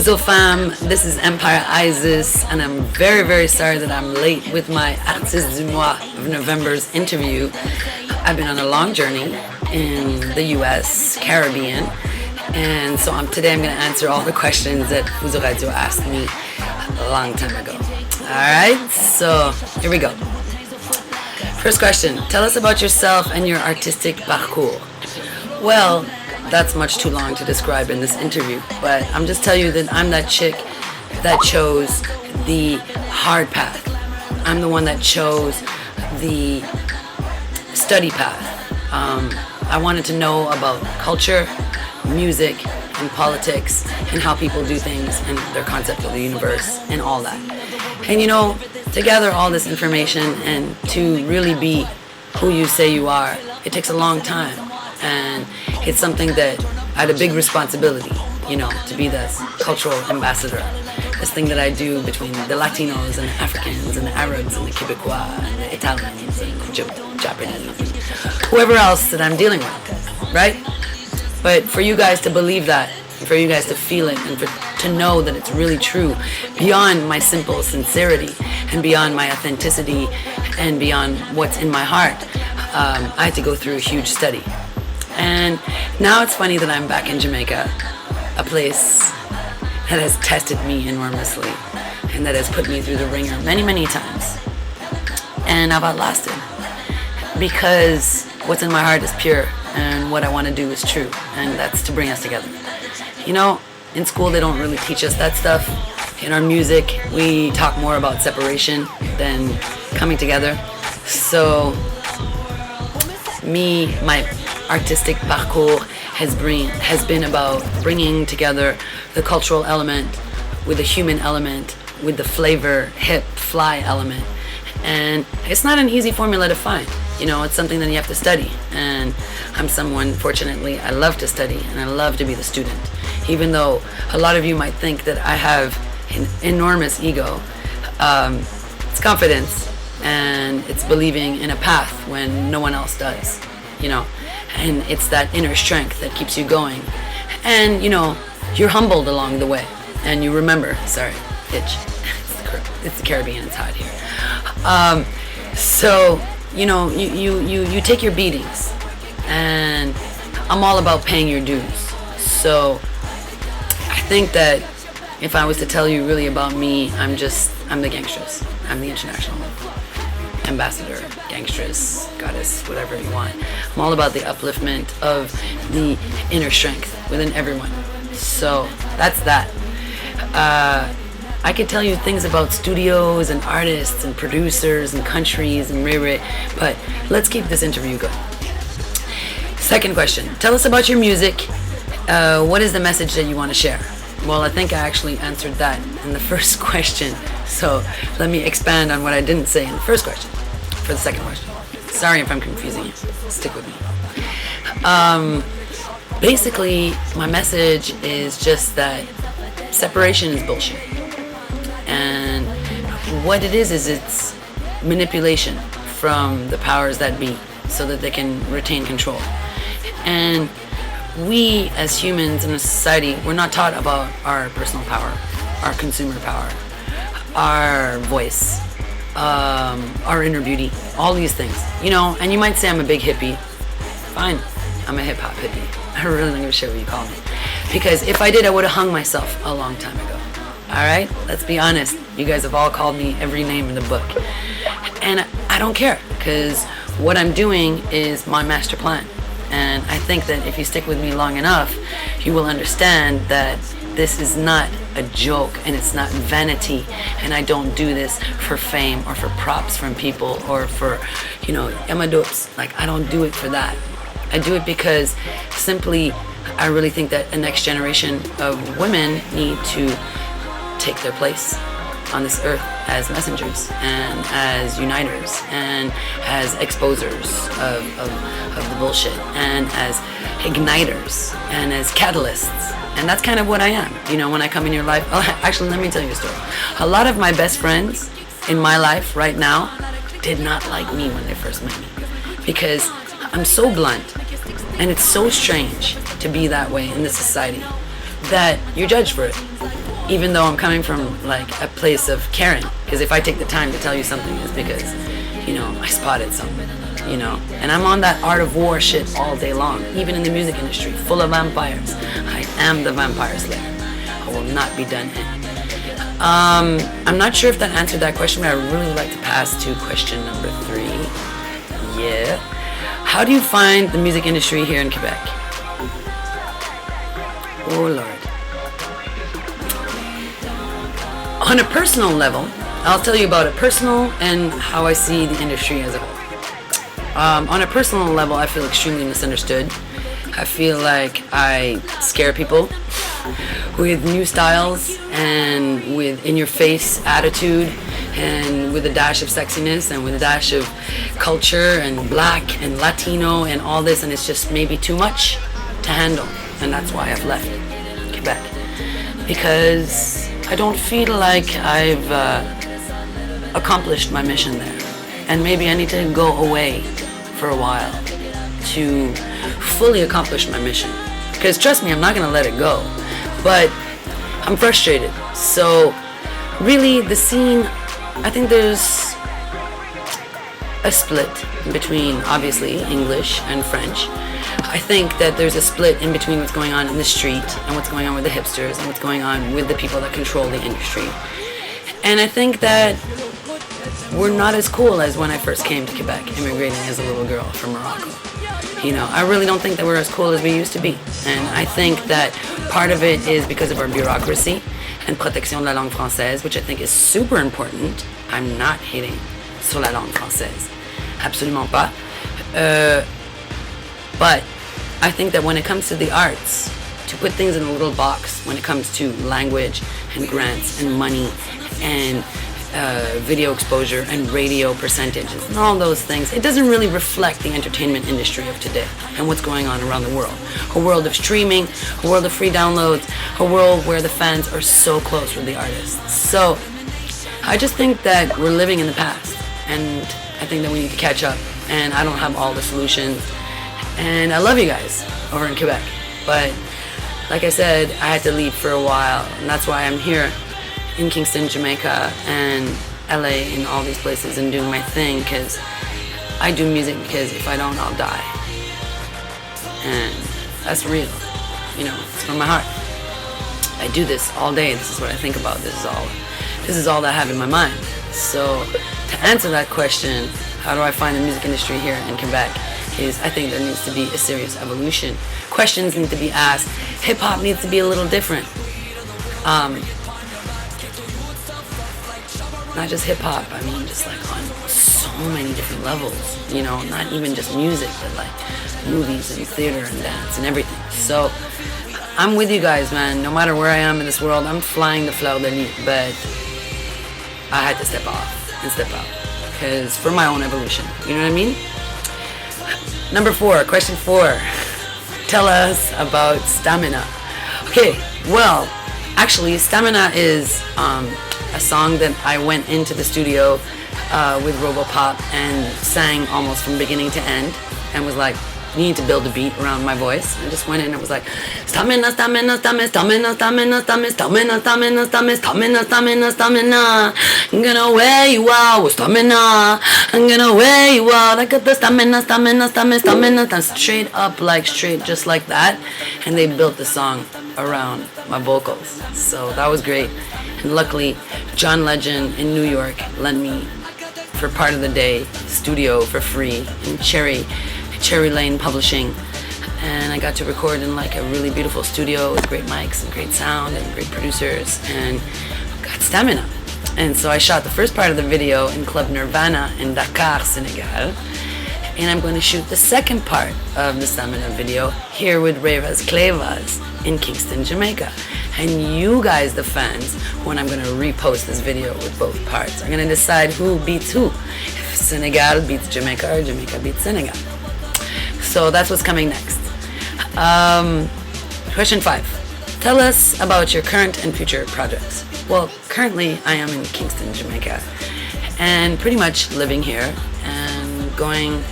Fuzo fam, this is Empire Isis, and I'm very, very sorry that I'm late with my Artiste Du Mois of November's interview. I've been on a long journey in the US, Caribbean, and so today I'm going to answer all the questions that Fouzoradio asked me a long time ago. Alright, so here we go. First question, tell us about yourself and your artistic parcours. Well, that's much too long to describe in this interview, but I'm just telling you that I'm that chick that chose the hard path. I'm the one that chose the study path. I wanted to know about culture, music, and politics, and how people do things, and their concept of the universe, and all that. And to gather all this information and to really be who you say you are, it takes a long time. And it's something that I had a big responsibility, to be this cultural ambassador. This thing that I do between the Latinos and the Africans and the Arabs and the Quebecois and the Italians and the Japanese, whoever else that I'm dealing with, right? But for you guys to believe that, and for you guys to feel it, and to know that it's really true, beyond my simple sincerity and beyond my authenticity and beyond what's in my heart, I had to go through a huge study. And now it's funny that I'm back in Jamaica, a place that has tested me enormously and that has put me through the ringer many, many times. And I've outlasted because what's in my heart is pure and what I want to do is true, and that's to bring us together. In school they don't really teach us that stuff. In our music, we talk more about separation than coming together. So my artistic parcours has been about bringing together the cultural element with the human element, with the flavor, hip, fly element. And it's not an easy formula to find. It's something that you have to study. And I'm someone, fortunately, I love to study and I love to be the student. Even though a lot of you might think that I have an enormous ego, it's confidence and it's believing in a path when no one else does, And it's that inner strength that keeps you going. And, you're humbled along the way. And you remember, sorry, itch. It's the Caribbean, it's hot here. So, you take your beatings. And I'm all about paying your dues. So, I think that if I was to tell you really about me, I'm the gangstress. I'm the international ambassador, gangstress, goddess, whatever you want. I'm all about the upliftment of the inner strength within everyone. So that's that. I could tell you things about studios and artists and producers and countries and but let's keep this interview going. Second question, tell us about your music. What is the message that you want to share? Well, I think I actually answered that in the first question. So let me expand on what I didn't say in the first question for the second question. Sorry if I'm confusing you. Stick with me. Basically, my message is just that separation is bullshit. And what it is it's manipulation from the powers that be so that they can retain control. And we as humans in a society, we're not taught about our personal power, our consumer power, our voice, our inner beauty, all these things, and you might say I'm a big hippie. Fine, I'm a hip-hop hippie. I really don't give a shit what you call me, because if I did, I would have hung myself a long time ago. Alright, let's be honest, you guys have all called me every name in the book, and I don't care, because what I'm doing is my master plan. And I think that if you stick with me long enough, you will understand that this is not a joke and it's not vanity, and I don't do this for fame or for props from people or for, emadopes. Like, I don't do it for that. I do it because simply I really think that a next generation of women need to take their place on this earth as messengers and as uniters and as exposers of the bullshit and as igniters and as catalysts. And that's kind of what I am, when I come in your life. Oh, actually, let me tell you a story. A lot of my best friends in my life right now did not like me when they first met me, because I'm so blunt, and it's so strange to be that way in this society that you're judged for it. even though I'm coming from like a place of caring, because if I take the time to tell you something, it's because, you know, I spotted something, you know, and I'm on that art of war shit all day long, even in the music industry, full of vampires. I am the vampire slayer. I will not be done in. I'm not sure if that answered that question, but I really would like to pass to question number 3. Yeah. How do you find the music industry here in Quebec? Oh Lord. On a personal level, I'll tell you about it personal and how I see the industry as a whole. On a personal level, I feel extremely misunderstood. I feel like I scare people with new styles and with in-your-face attitude and with a dash of sexiness and with a dash of culture and black and Latino and all this, and it's just maybe too much to handle, and that's why I've left Quebec, because I don't feel like I've accomplished my mission there, and maybe I need to go away for a while to fully accomplish my mission, because trust me, I'm not gonna let it go, but I'm frustrated. So really the scene, I think there's a split between obviously English and French. I think that there's a split in between what's going on in the street and what's going on with the hipsters and what's going on with the people that control the industry. And I think that we're not as cool as when I first came to Quebec, immigrating as a little girl from Morocco. You know, I really don't think that we're as cool as we used to be. And I think that part of it is because of our bureaucracy and protection de la langue française, which I think is super important. I'm not hating sur la langue française. Absolument pas. But I think that when it comes to the arts, to put things in a little box when it comes to language and grants and money and video exposure and radio percentages and all those things, it doesn't really reflect the entertainment industry of today and what's going on around the world. A world of streaming, a world of free downloads, a world where the fans are so close with the artists. So I just think that we're living in the past, and I think that we need to catch up, and I don't have all the solutions, and I love you guys over in Quebec, but like I said, I had to leave for a while, and that's why I'm here in Kingston, Jamaica, and LA, and all these places, and doing my thing, because I do music because if I don't, I'll die. And that's real, you know, it's from my heart. I do this all day. This is what I think about. This is all that I have in my mind. So to answer that question, how do I find the music industry here in Quebec, is I think there needs to be a serious evolution. Questions need to be asked. Hip-hop needs to be a little different. Not just hip-hop, I mean just like on so many different levels, you know, not even just music, but like movies and theater and dance and everything. So I'm with you guys, man. No matter where I am in this world, I'm flying the fleur de lis, but I had to step off and step out, because for my own evolution, you know what I mean? Number 4, question 4. Tell us about Stamina. Okay, well, actually, Stamina is a song that I went into the studio with Robopop and sang almost from beginning to end, and was like, you need to build a beat around my voice. I just went in and was like, stamina, stamina, stamina, stamina, stamina, stamina, stamina, stamina, stamina, stamina, stamina, stamina. I'm gonna wear you out with stamina. I'm gonna wear you out. I got the stamina, stamina, stamina, stamina. And straight up, like straight, just like that. And they built the song around my vocals. So that was great. And luckily, John Legend in New York lent me, for part of the day, studio for free in Cherry Lane Publishing, and I got to record in like a really beautiful studio with great mics and great sound and great producers, and got Stamina. And so I shot the first part of the video in Club Nirvana in Dakar, Senegal, and I'm going to shoot the second part of the Stamina video here with Reyes Clevas in Kingston, Jamaica. And you guys, the fans, when I'm going to repost this video with both parts, are going to decide who beats who. If Senegal beats Jamaica or Jamaica beats Senegal. So that's what's coming next. Question 5. Tell us about your current and future projects. Well, currently I am in Kingston, Jamaica, and pretty much living here and going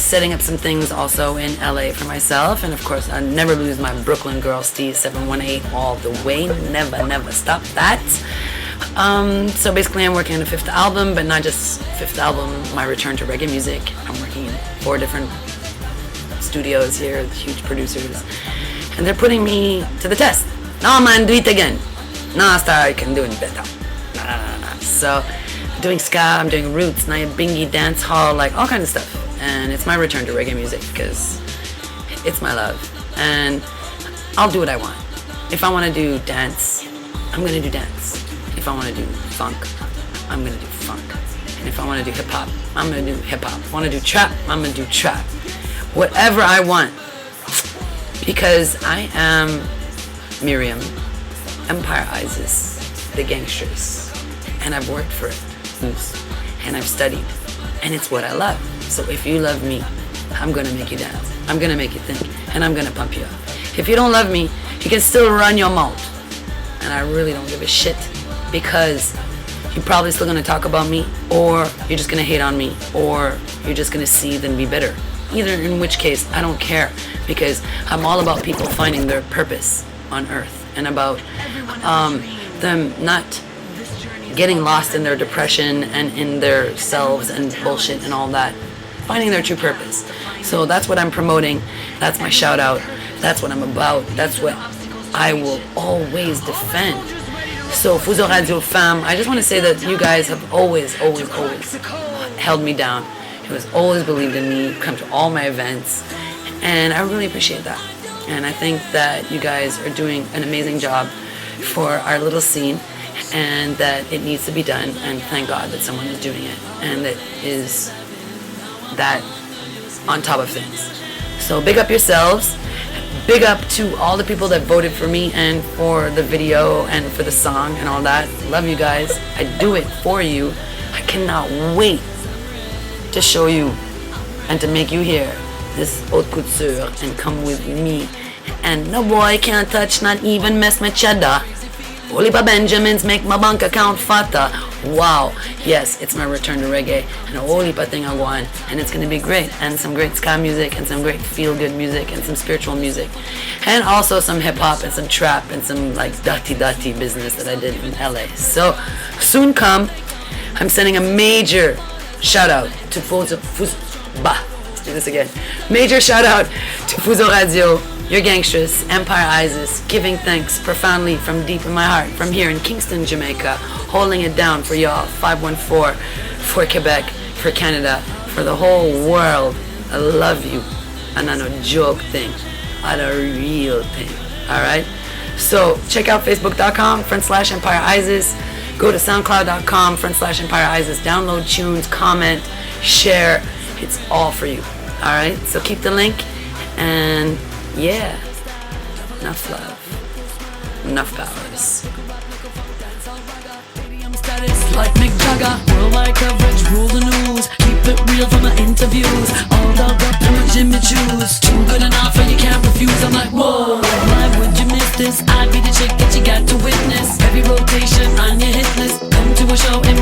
setting up some things also in LA for myself. And of course, I never lose my Brooklyn girl, Steve 718 all the way. Never stop that. So basically I'm working on a 5th album, but not just 5th album, my return to reggae music. I'm working in 4 different studios here, huge producers. And they're putting me to the test. No man, do it again. No, star, I can do it better. Nah. So I'm doing ska, I'm doing roots, Nyabingi, dance hall, like all kinds of stuff. And it's my return to reggae music because it's my love. And I'll do what I want. If I want to do dance, I'm going to do dance. If I want to do funk, I'm going to do funk. And if I want to do hip hop, I'm going to do hip hop. If I want to do trap, I'm going to do trap. Whatever I want. Because I am Miriam, Empire Isis, the gangsters. And I've worked for it. And I've studied. And it's what I love. So if you love me, I'm going to make you dance. I'm going to make you think. And I'm going to pump you up. If you don't love me, you can still run your mouth. And I really don't give a shit. Because you're probably still going to talk about me. Or you're just going to hate on me. Or you're just going to seethe and be bitter. Either in which case, I don't care. Because I'm all about people finding their purpose on earth. And about them not getting lost in their depression and in their selves and bullshit and all that. Finding their true purpose. So that's what I'm promoting. That's my shout out. That's what I'm about. That's what I will always defend. So Fouzoradio fam, I just want to say that you guys have always held me down. You has always believed in me, come to all my events, and I really appreciate that. And I think that you guys are doing an amazing job for our little scene, and that it needs to be done, and thank God that someone is doing it, and that is that on top of things. So big up yourselves. Big up to all the people that voted for me and for the video and for the song and all that. Love you guys. I do it for you. I cannot wait to show you and to make you hear this haute couture and come with me. And no boy can't touch, not even mess my cheddar. Holy Benjamins make my bank account fatter. Wow, yes, it's my return to reggae and a whole heap of thing I want, and it's gonna be great, and some great ska music and some great feel-good music and some spiritual music, and also some hip-hop and some trap and some like dirty business that I did in LA. So soon come. I'm sending a major shout out to let's do this again. Major shout out to Fouzoradio, your gangstress, Empire Isis, giving thanks profoundly from deep in my heart, from here in Kingston, Jamaica, holding it down for y'all, 514, for Quebec, for Canada, for the whole world. I love you. And not a joke thing, not a real thing, alright? So check out facebook.com/Empire Isis, go to soundcloud.com/Empire Isis, download tunes, comment, share, it's all for you, alright? So keep the link, and yeah, enough love, enough powers. Like Mick Jagger, worldwide coverage, rule the news. Keep it real from my interviews. All dogged up in my Jimmy Choos. Too good enough and you can't refuse. I'm like, whoa, why would you miss this? I'd be the chick that you got to witness. Every rotation on your hit list. Come to a show in